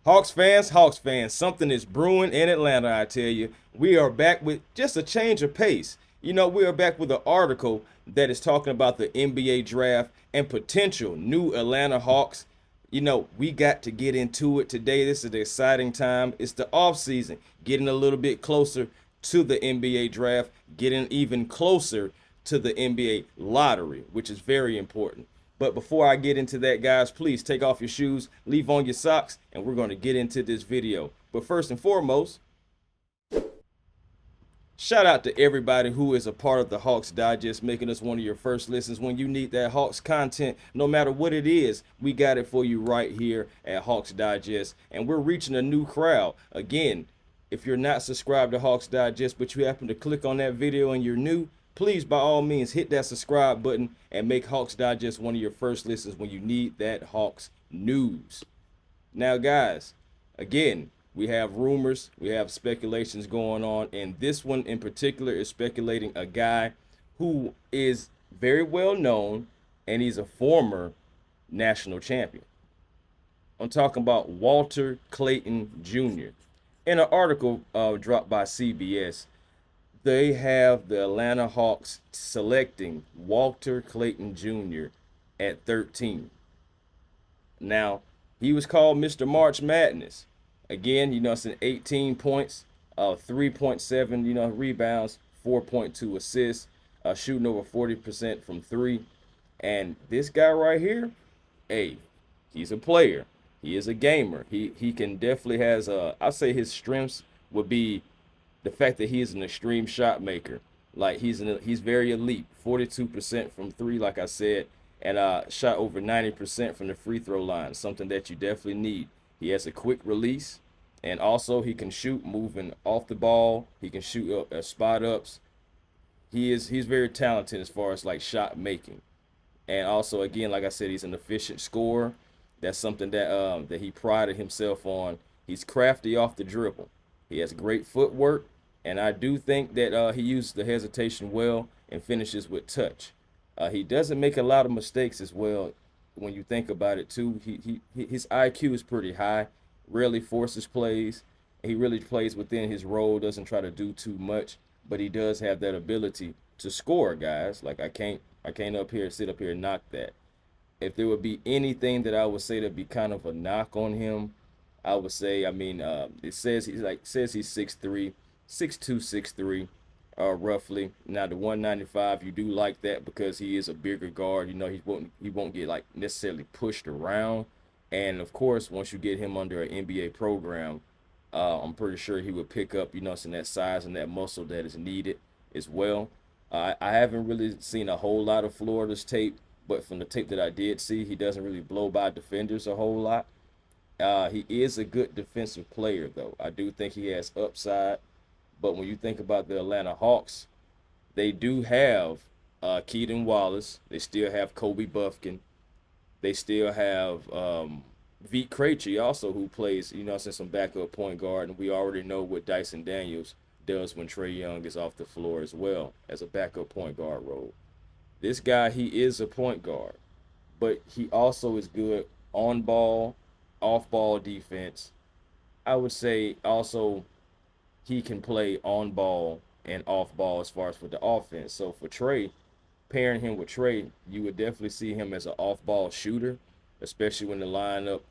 Hawks fans, something is brewing in Atlanta, I tell you. We are back with just a change of pace. We are back with an article that is talking about the NBA draft and potential new Atlanta Hawks. We got to get into it today. This is the exciting time. It's the off season, getting a little bit closer to the NBA draft, getting even closer to the NBA lottery, which is very important. But before I get into that, guys, please take off your shoes, leave on your socks, and we're going to get into this video. But first and foremost, shout out to everybody who is a part of the Hawks Digest, making us one of your first listens. When you need that Hawks content, no matter what it is, we got it for you right here at Hawks Digest. And we're reaching a new crowd. Again, if you're not subscribed to Hawks Digest, but you happen to click on that video and you're new, please, by all means, hit that subscribe button and make Hawks Digest one of your first listens when you need that Hawks news. Now, guys, again, we have rumors, we have speculations going on, and this one in particular is speculating a guy who is very well known, and he's a former national champion. I'm talking about Walter Clayton Jr. In an article dropped by CBS, they have the Atlanta Hawks selecting Walter Clayton Jr. at 13. Now, he was called Mr. March Madness. Again, it's an 18 points, 3.7, rebounds, 4.2 assists, shooting over 40% from three. And this guy right here, hey, he's a player. He is a gamer. He can definitely has I'd say his strengths would be the fact that he is an extreme shot maker. Like he's very elite. 42% from three, like I said, and shot over 90% from the free throw line. Something that you definitely need. He has a quick release, and also he can shoot moving off the ball. He can shoot up spot ups. He's very talented as far as like shot making, and also again, like I said, he's an efficient scorer. That's something that he prided himself on. He's crafty off the dribble. He has great footwork, and I do think that he uses the hesitation well and finishes with touch. He doesn't make a lot of mistakes as well when you think about it too. His IQ is pretty high. Rarely forces plays. He really plays within his role. Doesn't try to do too much, but he does have that ability to score, guys. Like I can't sit up here and knock that. If there would be anything that I would say to be kind of a knock on him, I would say, it says he's 6'3", 6'2", 6'3", roughly. Now the 195, you do like that because he is a bigger guard. He won't get like necessarily pushed around. And of course, once you get him under an NBA program, I'm pretty sure he would pick up, some that size and that muscle that is needed as well. I haven't really seen a whole lot of Florida's tape, but from the tape that I did see, he doesn't really blow by defenders a whole lot. He is a good defensive player, though. I do think he has upside. But when you think about the Atlanta Hawks, they do have Keaton Wallace. They still have Kobe Buffkin. They still have Vit Krejci also, who plays, some backup point guard. And we already know what Dyson Daniels does when Trae Young is off the floor as well as a backup point guard role. This guy, he is a point guard, but he also is good on ball, off ball defense. I would say also he can play on ball and off ball as far as for the offense. So for Trae, pairing him with Trae, you would definitely see him as an off ball shooter, especially when the lineup,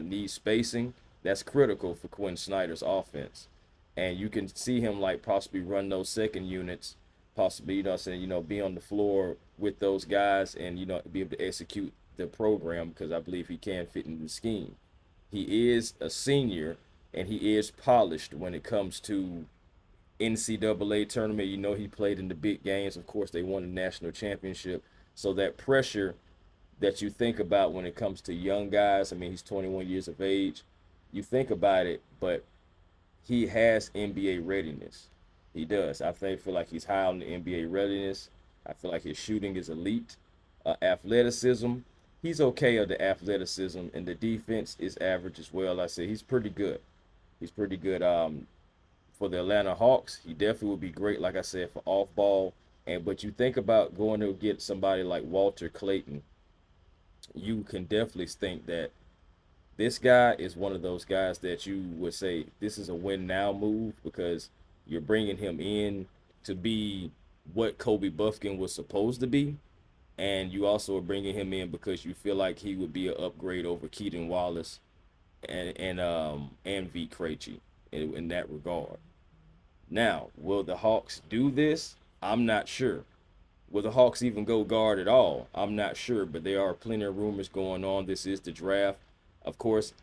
needs spacing. That's critical for Quin Snyder's offense. And you can see him like possibly run those second units, possibly, be on the floor with those guys and, be able to execute the program because I believe he can fit into the scheme. He is a senior and he is polished when it comes to NCAA tournament. He played in the big games. Of course, they won the national championship. So that pressure that you think about when it comes to young guys, he's 21 years of age. You think about it, but he has NBA readiness. He does. I feel like he's high on the NBA readiness. I feel like his shooting is elite. Athleticism, he's okay of the athleticism, and the defense is average as well. I say he's pretty good. He's pretty good. For the Atlanta Hawks, he definitely would be great, like I said, for off ball. But you think about going to get somebody like Walter Clayton, you can definitely think that This guy is one of those guys that you would say this is a win now move because you're bringing him in to be what Kobe Buffkin was supposed to be, and you also are bringing him in because you feel like he would be an upgrade over Keaton Wallace and V Krejci in that regard. Now, will the Hawks do this? I'm not sure. Will the Hawks even go guard at all? I'm not sure, but there are plenty of rumors going on. This is the draft. Of course,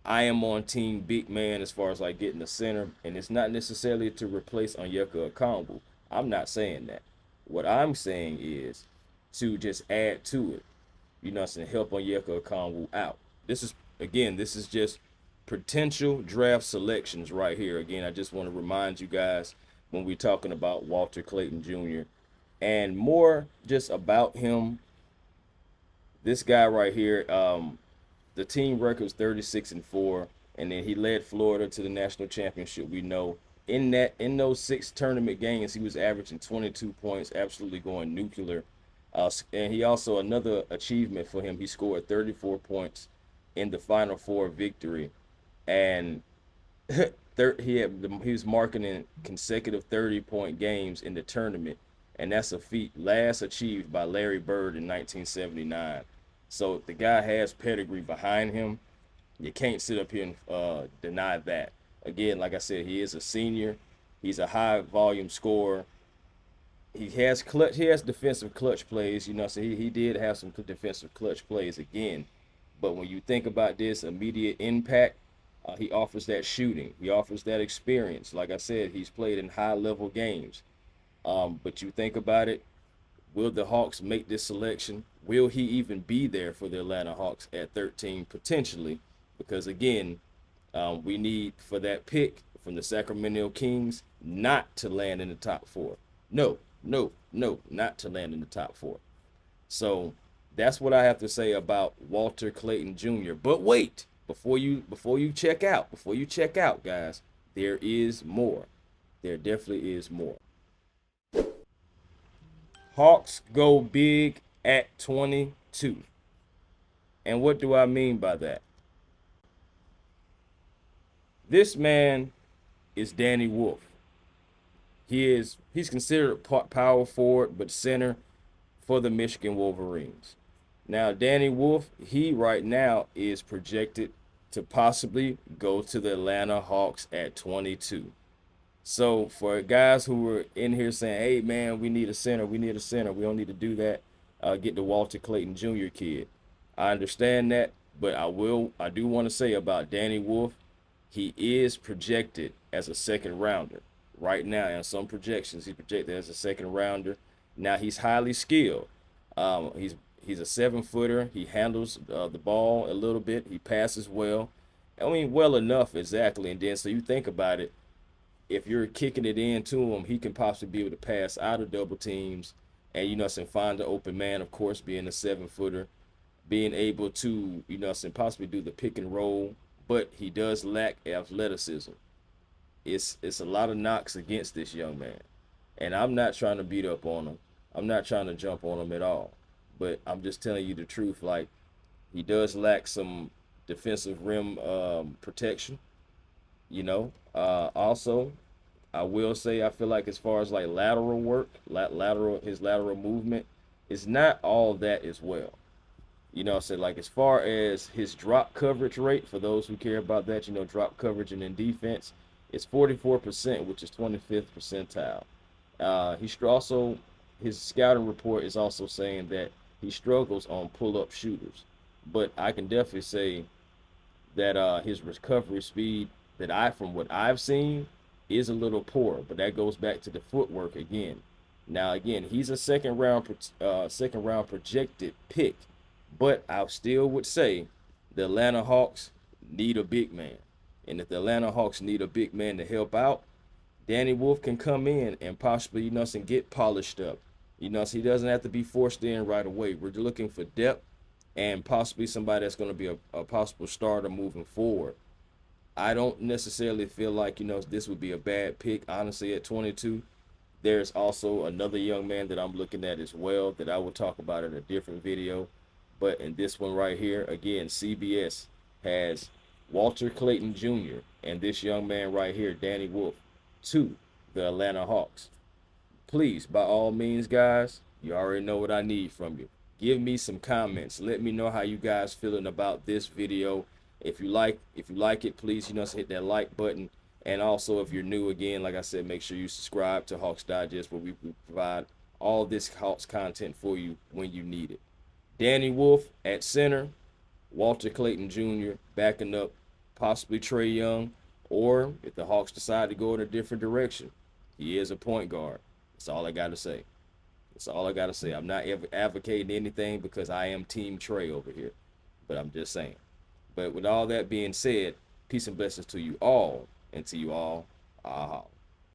I am on team big man as far as like getting the center, and it's not necessarily to replace Onyeka Okongwu. I'm not saying that. What I'm saying is to just add to it. You know what I'm saying? Help Onyeka Okongwu out. This is just potential draft selections right here. Again, I just want to remind you guys when we're talking about Walter Clayton Jr. and more just about him. This guy right here, the team record was 36-4, and then he led Florida to the national championship. We know in those 6 tournament games, he was averaging 22 points, absolutely going nuclear. And he also, another achievement for him, he scored 34 points in the Final Four victory, and he was marking in consecutive 30-point games in the tournament, and that's a feat last achieved by Larry Bird in 1979. So the guy has pedigree behind him. You can't sit up here and deny that. Again, like I said, he is a senior. He's a high volume scorer. He has defensive clutch plays. You know, so he did have some defensive clutch plays again. But when you think about this immediate impact, he offers that shooting. He offers that experience. Like I said, he's played in high level games. But you think about it, will the Hawks make this selection? Will he even be there for the Atlanta Hawks at 13 potentially? Because again, we need for that pick from the Sacramento Kings not to land in the top 4. No, not to land in the top 4. So that's what I have to say about Walter Clayton Jr. But wait, before you check out, guys, there is more. There definitely is more. Hawks go big at 22. And what do I mean by that? This man is Danny Wolf. He's considered a power forward, but center for the Michigan Wolverines. Now, Danny Wolf, he right now is projected to possibly go to the Atlanta Hawks at 22. So for guys who were in here saying, hey, man, we need a center, we don't need to do that, get the Walter Clayton Jr. kid. I understand that, but I do want to say about Danny Wolf, he is projected as a second rounder. Right now, in some projections, he's projected as a second rounder. Now, he's highly skilled. He's a 7-footer. He handles the ball a little bit. He passes well. I mean, well enough, exactly. And then, so you think about it, if you're kicking it into him, he can possibly be able to pass out of double teams and, you know, find the open man, of course, being a 7-footer, being able to, you know, possibly do the pick and roll, but he does lack athleticism. It's a lot of knocks against this young man. And I'm not trying to beat up on him. I'm not trying to jump on him at all. But I'm just telling you the truth. Like, he does lack some defensive rim protection. You know, also, I will say I feel like as far as like lateral work, his lateral movement is not all that as well. You know, so like as far as his drop coverage rate, for those who care about that, you know, drop coverage and in defense, it's 44%, which is 25th percentile. His scouting report is also saying that he struggles on pull-up shooters. But I can definitely say that his recovery speed from what I've seen is a little poor, but that goes back to the footwork again. Now again, he's a second round projected pick, but I still would say the Atlanta Hawks need a big man. And if the Atlanta Hawks need a big man to help out, Danny Wolf can come in and possibly, you know, and get polished up. You know, so he doesn't have to be forced in right away. We're looking for depth and possibly somebody that's going to be a possible starter moving forward. I don't necessarily feel like, you know, this would be a bad pick, honestly, at 22. There's also another young man that I'm looking at as well that I will talk about in a different video. But in this one right here, again, CBS, has Walter Clayton Jr. and this young man right here, Danny Wolf, to the Atlanta Hawks. Please, by all means, guys, you already know what I need from you. Give me some comments. Let me know how you guys feeling about this video. If you like it, please, hit that like button. And also, if you're new, again, like I said, make sure you subscribe to Hawks Digest, where we provide all this Hawks content for you when you need it. Danny Wolf at center, Walter Clayton Jr. backing up possibly Trae Young, or if the Hawks decide to go in a different direction, he is a point guard. That's all I got to say. That's all I got to say. I'm not advocating anything because I am Team Trae over here, but I'm just saying. But with all that being said, peace and blessings to you all, and to you all, aha.